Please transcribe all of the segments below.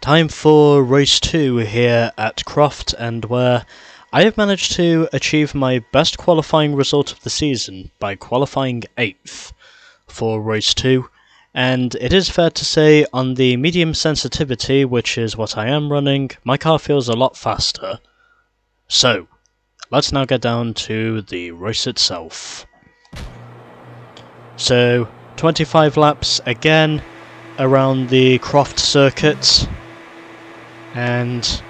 time for race 2 here at Croft, and where I have managed to achieve my best qualifying result of the season by qualifying 8th for race 2, and it is fair to say on the medium sensitivity, which is what I am running, my car feels a lot faster. So, let's now get down to the race itself. So, 25 laps again around the Croft circuit, and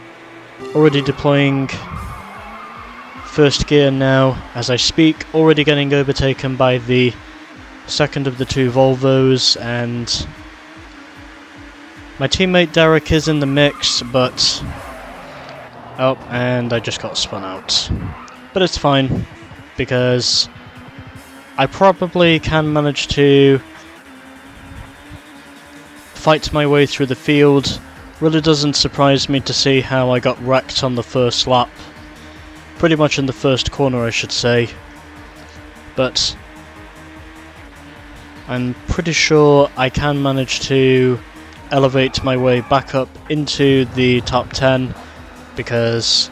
already deploying first gear now as I speak, already getting overtaken by the second of the two Volvos, and my teammate Derek is in the mix, but oh, and I just got spun out. But it's fine, because I probably can manage to fight my way through the field. Really doesn't surprise me to see how I got wrecked on the first lap. Pretty much in the first corner, I should say. But I'm pretty sure I can manage to elevate my way back up into the top 10, because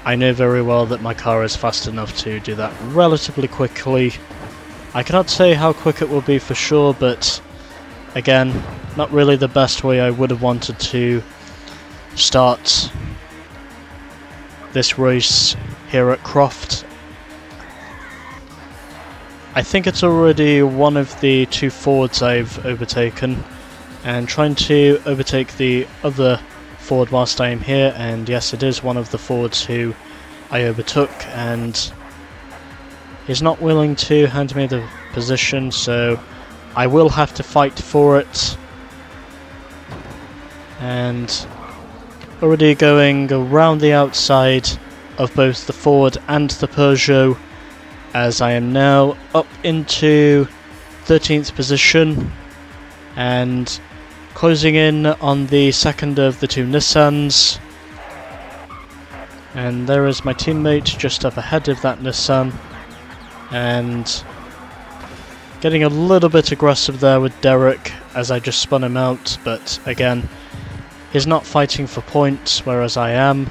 I know very well that my car is fast enough to do that relatively quickly. I cannot say how quick it will be for sure, but again, not really the best way I would have wanted to start this race here at Croft. I think it's already one of the two Fords I've overtaken, and trying to overtake the other Ford whilst I am here, and yes, it is one of the Fords who I overtook, and he's not willing to hand me the position, so I will have to fight for it. And already going around the outside of both the Ford and the Peugeot, as I am now up into 13th position and closing in on the second of the two Nissans. And there is my teammate just up ahead of that Nissan, and getting a little bit aggressive there with Derek as I just spun him out, but again, he's not fighting for points, whereas I am.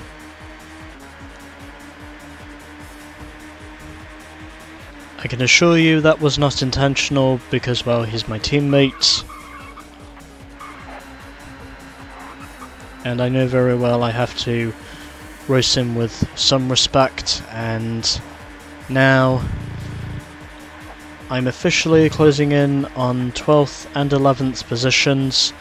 I can assure you that was not intentional, because, well, he's my teammate. And I know very well I have to race him with some respect, and now I'm officially closing in on 12th and 11th positions,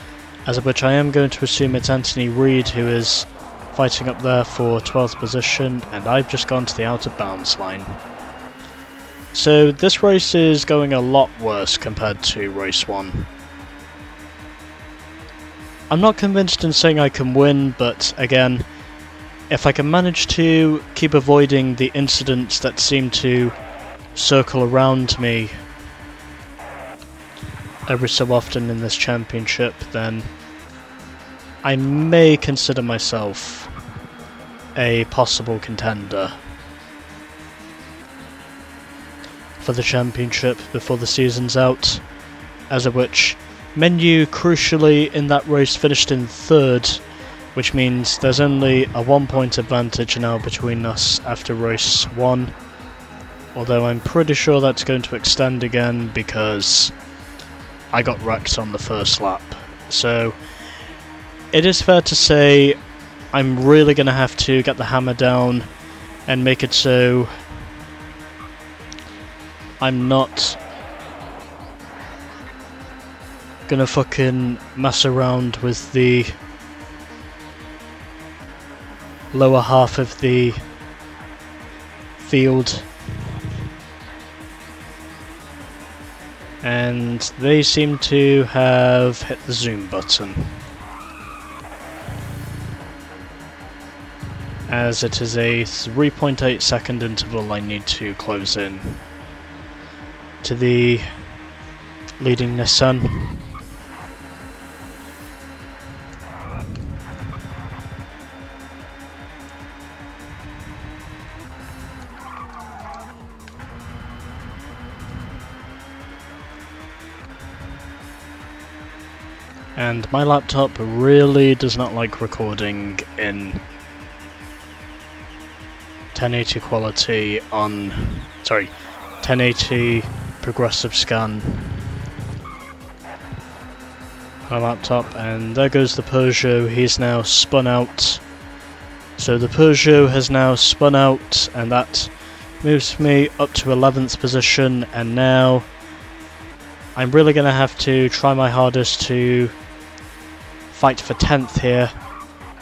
as of which I am going to assume it's Anthony Reid who is fighting up there for 12th position, and I've just gone to the out of bounds line. So this race is going a lot worse compared to race 1. I'm not convinced in saying I can win, but again, if I can manage to keep avoiding the incidents that seem to circle around me every so often in this championship, then I may consider myself a possible contender for the championship before the season's out, as of which Menu crucially in that race finished in 3rd, which means there's only a 1-point advantage now between us after race 1, although I'm pretty sure that's going to extend again because I got wrecked on the first lap. So it is fair to say I'm really going to have to get the hammer down and make it so I'm not gonna fucking mess around with the lower half of the field. And they seem to have hit the zoom button, as it is a 3.8 second interval I need to close in to the leading Nissan. And my laptop really does not like recording in 1080 quality on, sorry, 1080 progressive scan. My laptop, and there goes the Peugeot. He's now spun out. So the Peugeot has now spun out, and that moves me up to 11th position, and now I'm really going to have to try my hardest to fight for 10th here,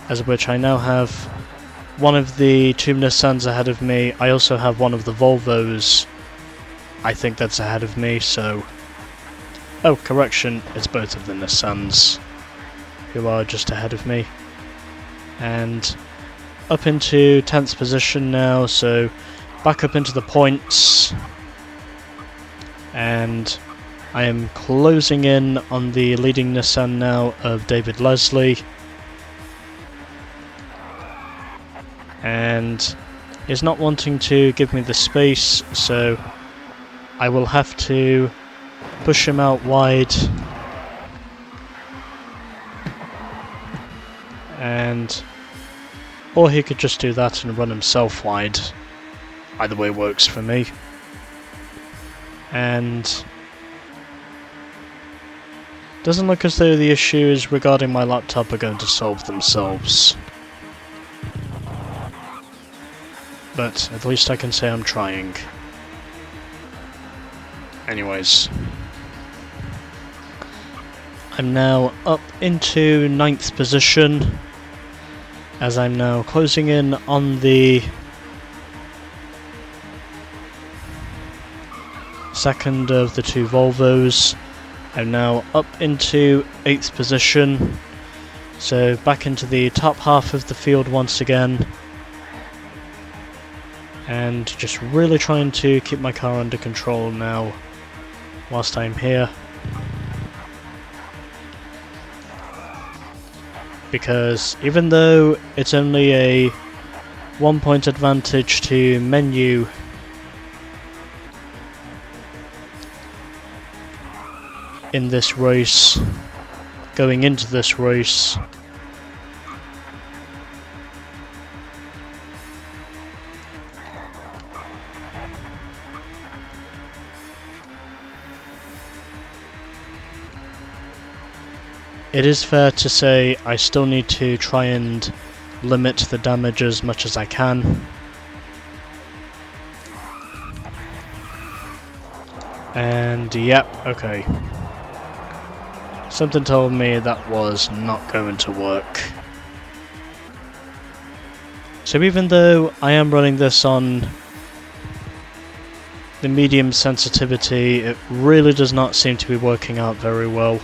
as which I now have one of the two Nissans ahead of me. I also have one of the Volvos, I think, that's ahead of me, so... Oh, correction, it's both of the Nissans who are just ahead of me. And up into 10th position now, so back up into the points. And I am closing in on the leading Nissan now of David Leslie. And is not wanting to give me the space, so I will have to push him out wide. And or he could just do that and run himself wide. Either way works for me. And doesn't look as though the issues regarding my laptop are going to solve themselves. But at least I can say I'm trying. Anyways, I'm now up into 9th position, as I'm now closing in on the second of the two Volvos. I'm now up into 8th position, so back into the top half of the field once again, and just really trying to keep my car under control now whilst I'm here, because even though it's only a 1 point advantage to menu, in this race, going into this race, it is fair to say I still need to try and limit the damage as much as I can. And yep, okay. Something told me that was not going to work. So even though I am running this on the medium sensitivity, it really does not seem to be working out very well.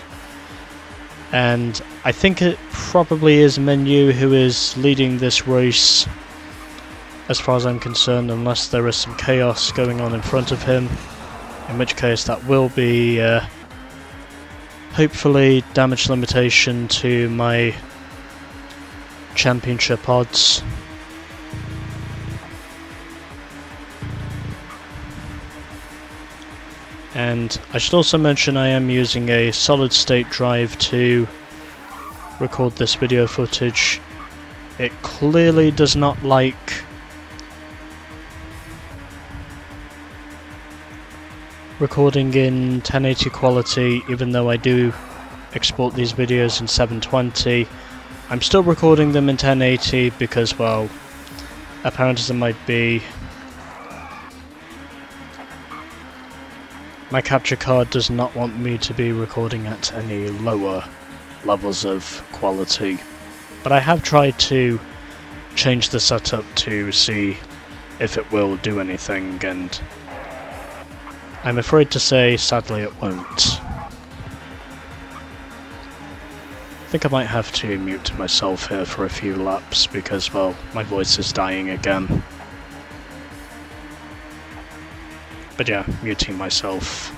And I think it probably is Menu who is leading this race, as far as I'm concerned, unless there is some chaos going on in front of him, in which case that will be hopefully damage limitation to my championship odds. And I should also mention I am using a solid state drive to record this video footage. It clearly does not like recording in 1080 quality, even though I do export these videos in 720. I'm still recording them in 1080 because, well, apparent as it might be, my capture card does not want me to be recording at any lower levels of quality. But I have tried to change the setup to see if it will do anything, and I'm afraid to say, sadly, it won't. I think I might have to mute myself here for a few laps because, well, my voice is dying again. But yeah, muting myself.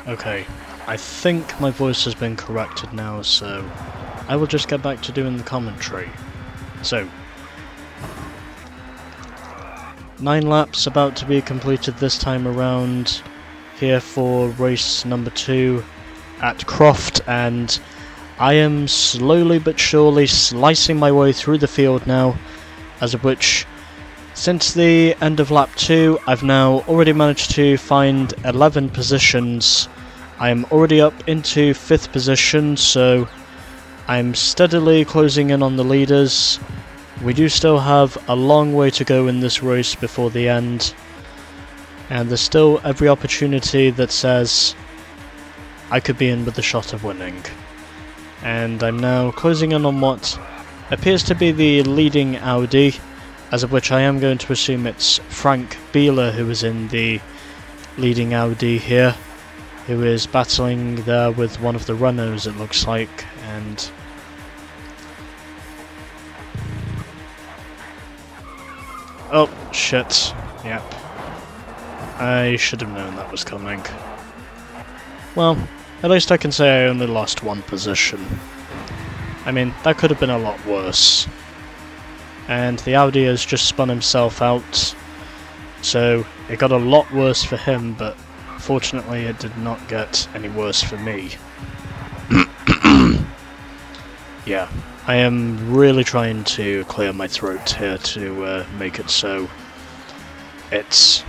Okay, I think my voice has been corrected now, so I will just get back to doing the commentary. So, 9 laps about to be completed this time around here for race number 2 at Croft, and I am slowly but surely slicing my way through the field now, as of which, since the end of lap 2, I've now already managed to find 11 positions. I am already up into 5th position, so I'm steadily closing in on the leaders. We do still have a long way to go in this race before the end, and there's still every opportunity that says I could be in with the shot of winning. And I'm now closing in on what appears to be the leading Audi, as of which I am going to assume it's Frank Bieler who is in the leading Audi here, who is battling there with one of the Renaults, it looks like, and oh, shit. Yep. I should have known that was coming. Well, at least I can say I only lost 1 position. I mean, that could have been a lot worse. And the Audi has just spun himself out, so it got a lot worse for him, but fortunately it did not get any worse for me. Yeah, I am really trying to clear my throat here to make it so it's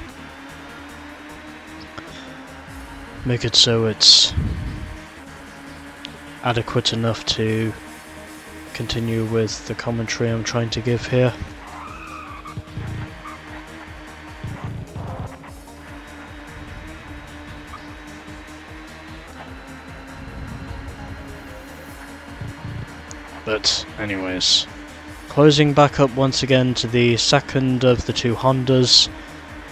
adequate enough to continue with the commentary I'm trying to give here. But anyways, closing back up once again to the second of the 2 Hondas,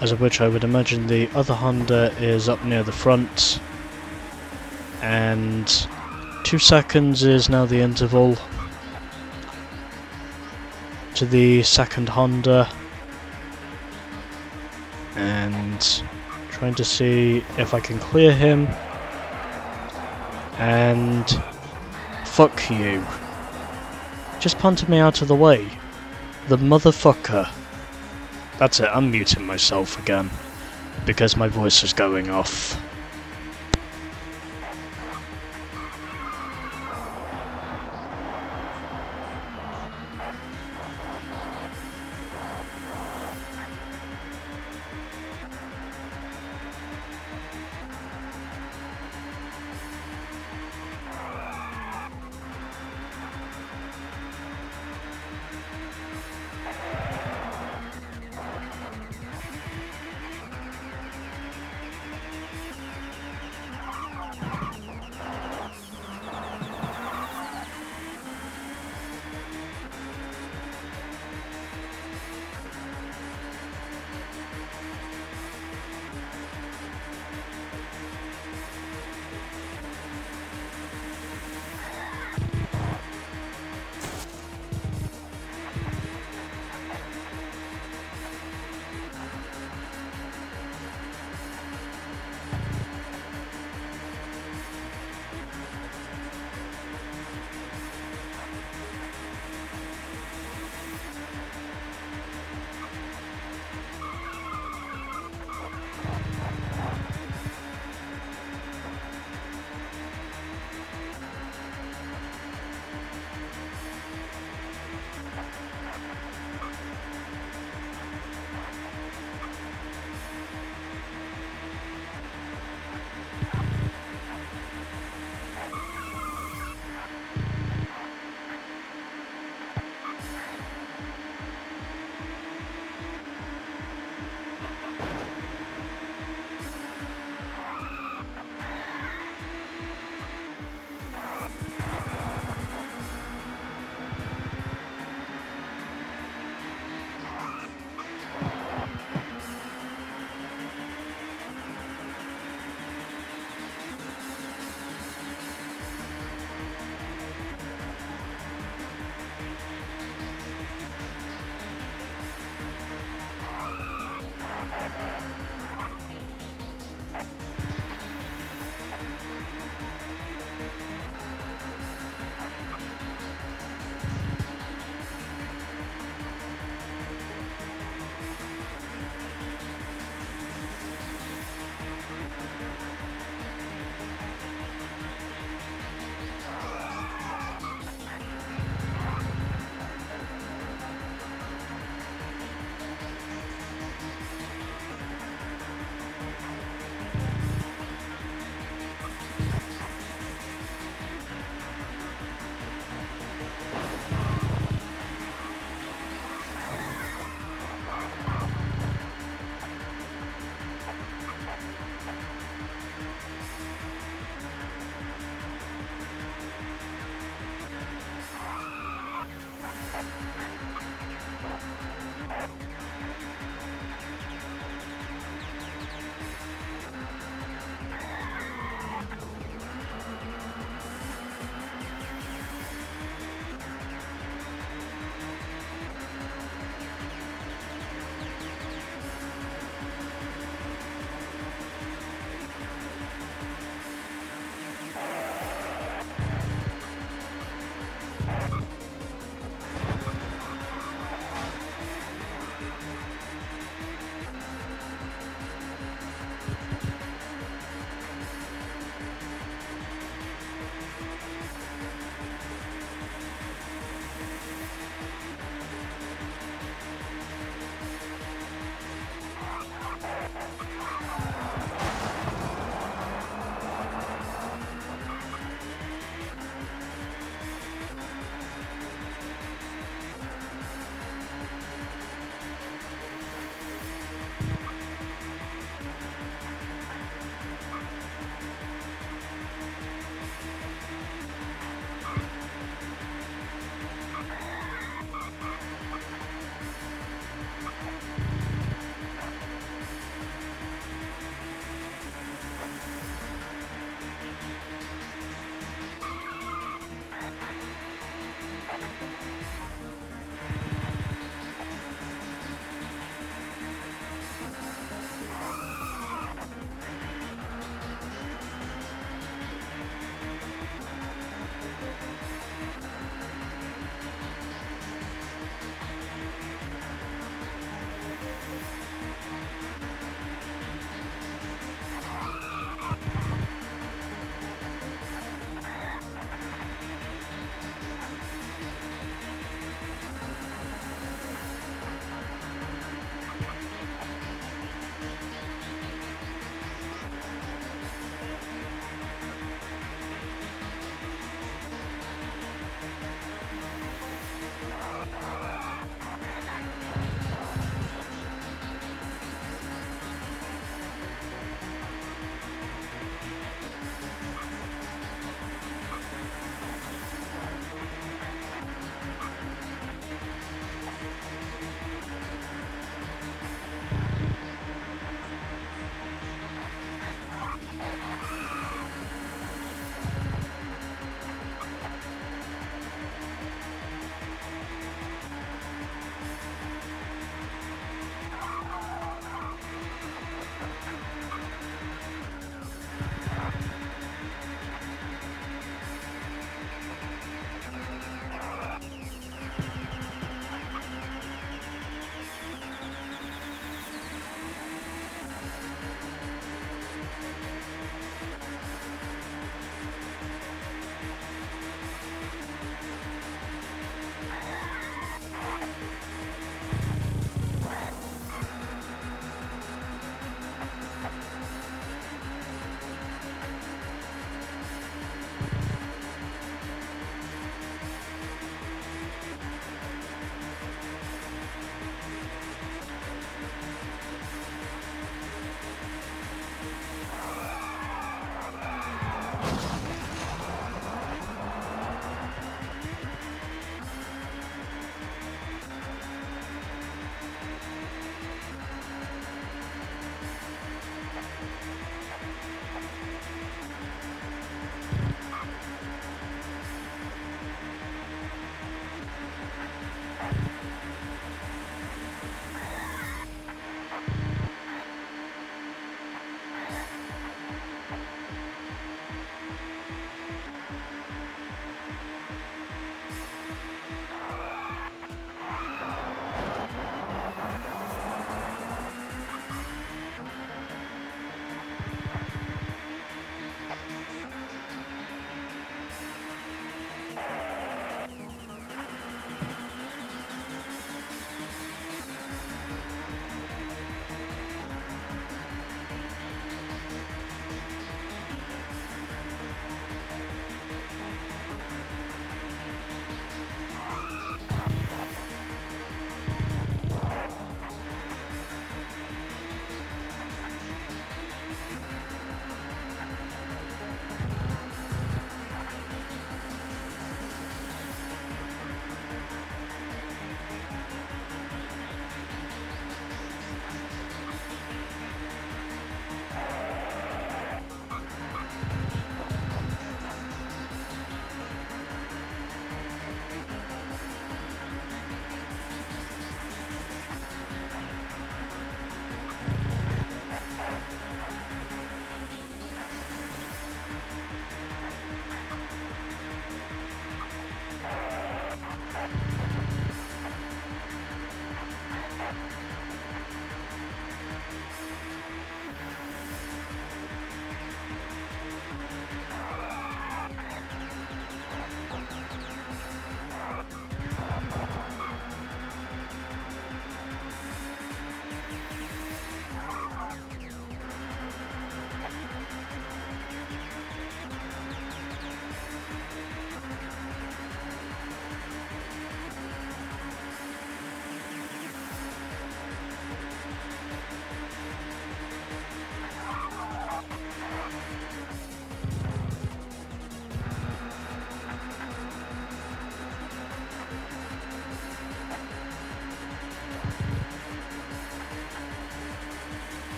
as of which I would imagine the other Honda is up near the front, and 2 seconds is now the interval to the second Honda, and trying to see if I can clear him, and fuck you. Just punted me out of the way. The motherfucker. That's it, I'm muting myself again, because my voice is going off.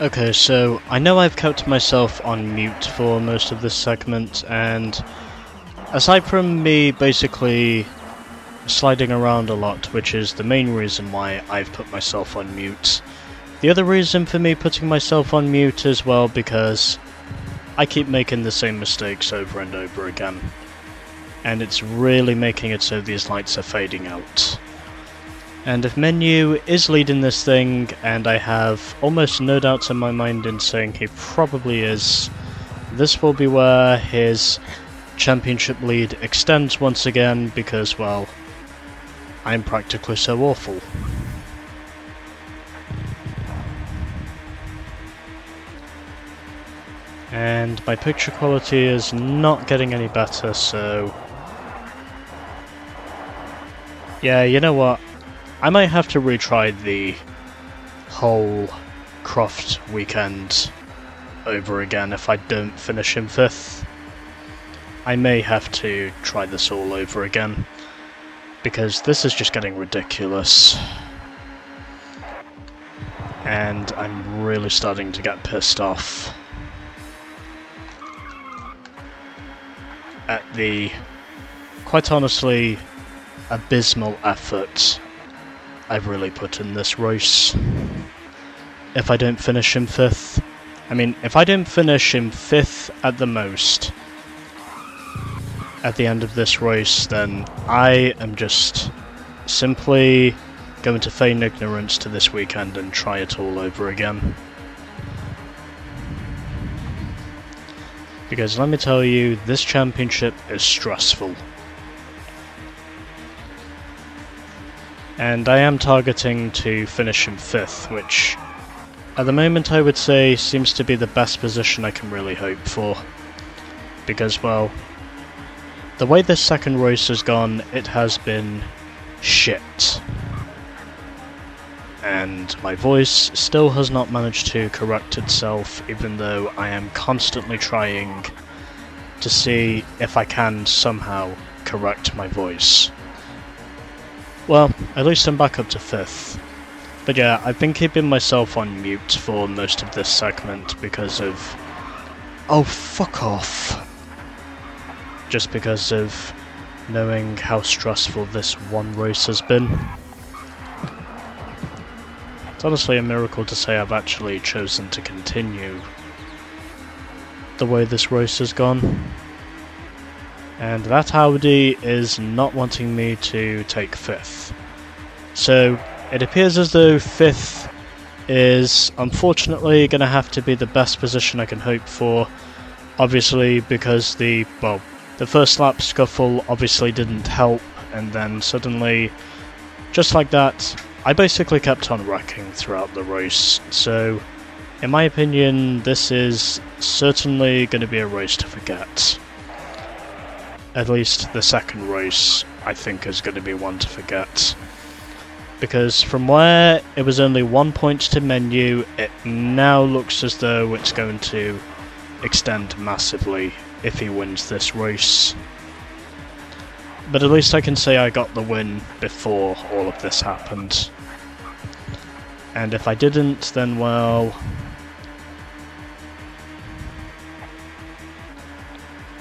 Okay, so I know I've kept myself on mute for most of this segment, and aside from me basically sliding around a lot, which is the main reason why I've put myself on mute, the other reason for me putting myself on mute as well, because I keep making the same mistakes over and over again, and it's really making it so these lights are fading out. And if Menu is leading this thing, and I have almost no doubts in my mind in saying he probably is, this will be where his championship lead extends once again, because, well, I'm practically so awful. And my picture quality is not getting any better, so... yeah, you know what? I might have to retry the whole Croft weekend over again if I don't finish in 5th. I may have to try this all over again, because this is just getting ridiculous. And I'm really starting to get pissed off at the, quite honestly, abysmal effort I've really put in this race. If I don't finish in 5th, I mean, if I don't finish in 5th at the most at the end of this race, then I am just simply going to feign ignorance to this weekend and try it all over again. Because let me tell you, this championship is stressful. And I am targeting to finish in 5th, which at the moment I would say seems to be the best position I can really hope for. Because, well, the way this second race has gone, it has been shit. And my voice still has not managed to correct itself, even though I am constantly trying to see if I can somehow correct my voice. Well, at least I'm back up to 5th. But yeah, I've been keeping myself on mute for most of this segment because of... oh, fuck off! Just because of knowing how stressful this one race has been. It's honestly a miracle to say I've actually chosen to continue the way this race has gone. And that Audi is not wanting me to take 5th. So it appears as though 5th is unfortunately going to have to be the best position I can hope for. Obviously because the first lap scuffle obviously didn't help, and then suddenly, just like that, I basically kept on wrecking throughout the race. So in my opinion, this is certainly going to be a race to forget. At least the second race, I think, is going to be one to forget. Because from where it was only 1 point to Menu, it now looks as though it's going to extend massively if he wins this race. But at least I can say I got the win before all of this happened. And if I didn't, then well...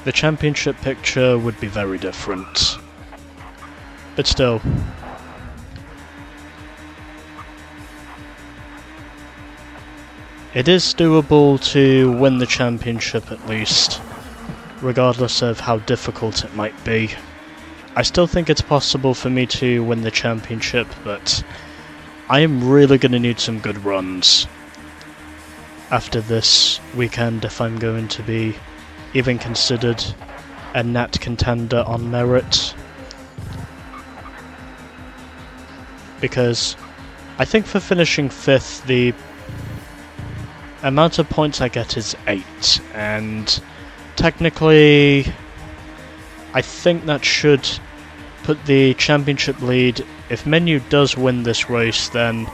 the championship picture would be very different. But still. It is doable to win the championship at least, regardless of how difficult it might be. I still think it's possible for me to win the championship, but I am really going to need some good runs after this weekend if I'm going to be even considered a net contender on merit. Because I think for finishing 5th, the amount of points I get is 8, and technically I think that should put the championship lead. If Menu does win this race, then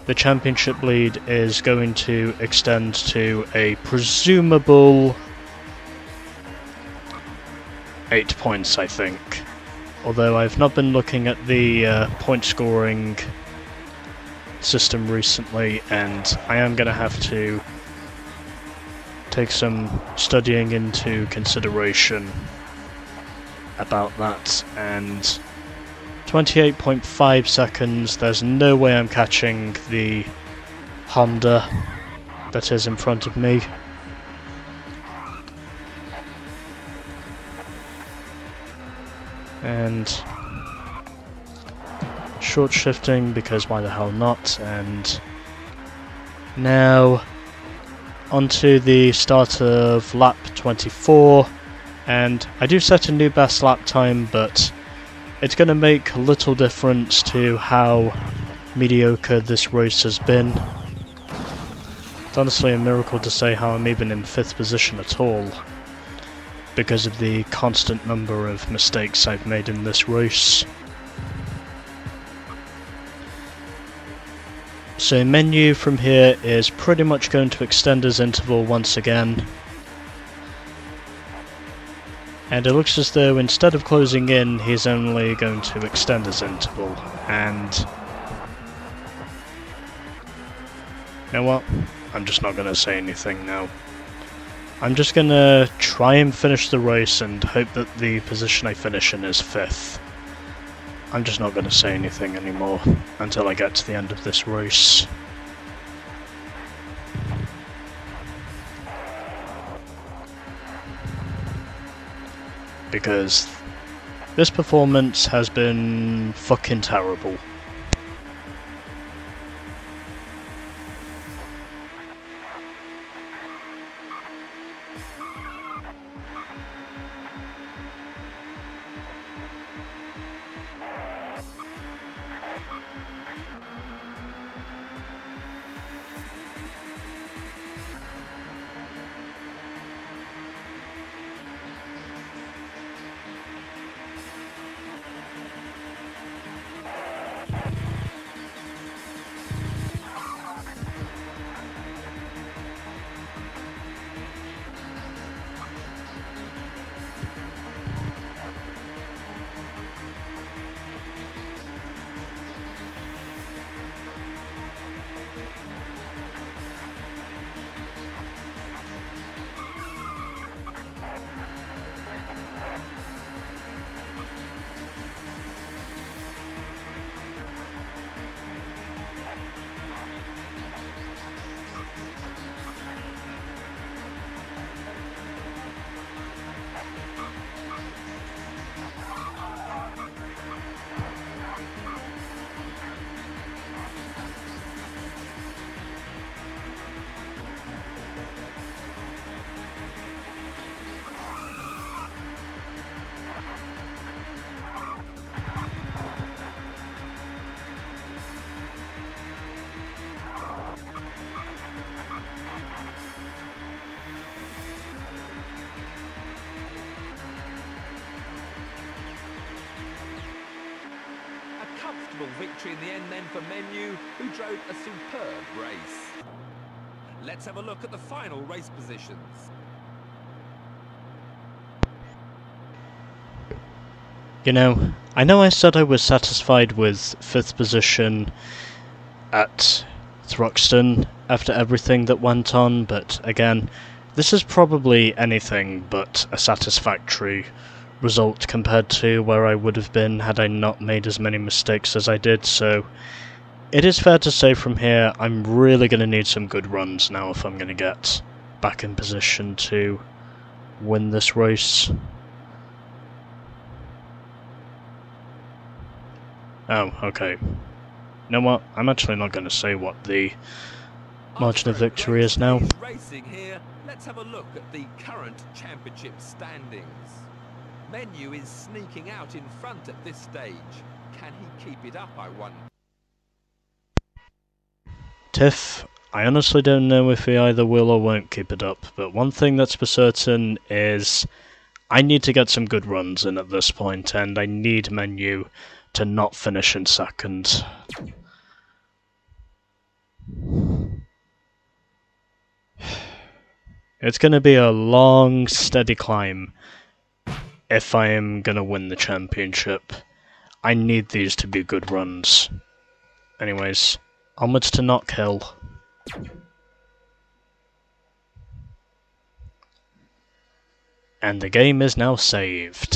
the championship lead is going to extend to a presumable 8 points, I think. Although I've not been looking at the point scoring system recently, and I am going to have to take some studying into consideration about that, and 28.5 seconds, there's no way I'm catching the Honda that is in front of me. And short shifting, because why the hell not, and now onto the start of lap 24, and I do set a new best lap time, but it's going to make little difference to how mediocre this race has been. It's honestly a miracle to say how I'm even in 5th position at all, because of the constant number of mistakes I've made in this race. So menu from here is pretty much going to extend his interval once again. And it looks as though instead of closing in, he's only going to extend his interval. And you know what? I'm just not going to say anything now. I'm just going to try and finish the race and hope that the position I finish in is 5th. I'm just not going to say anything anymore until I get to the end of this race. Because this performance has been fucking terrible. Victory in the end then for Menu, who drove a superb race. Let's have a look at the final race positions. You know I said I was satisfied with 5th position at Thruxton after everything that went on, but again, this is probably anything but a satisfactory result compared to where I would have been had I not made as many mistakes as I did, so it is fair to say from here I'm really going to need some good runs now if I'm going to get back in position to win this race. Oh, okay. You know what? I'm actually not going to say what the margin of victory is now. Racing here, let's have a look at the current championship standings. Menu is sneaking out in front at this stage. Can he keep it up, I wonder? Tiff, I honestly don't know if he either will or won't keep it up, but one thing that's for certain is I need to get some good runs in at this point, and I need Menu to not finish in 2nd. It's going to be a long, steady climb if I am going to win the championship. I need these to be good runs. Anyways, onwards to Knock Hill. And the game is now saved.